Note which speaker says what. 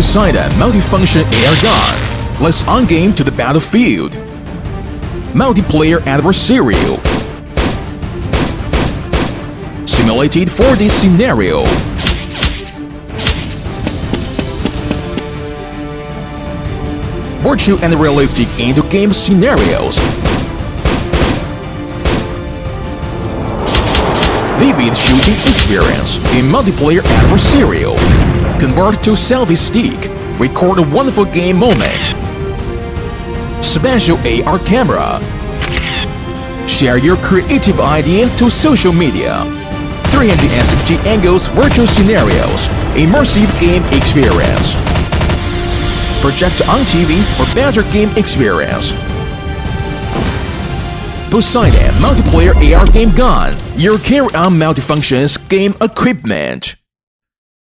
Speaker 1: Poseidon multifunction AR gun. Let's on-game to the battlefield. Multiplayer adversarial. Simulated 4D scenario. Virtual and realistic into-game scenarios. Vivid shooting experience in multiplayer adversarial. Convert to selfie stick. Record a wonderful game moment. Special AR camera. Share your creative idea to social media. 360 angles virtual scenarios. Immersive game experience. Project on TV for better game experience. Poseidon multiplayer AR game gun. Your carry-on multifunctions game equipment.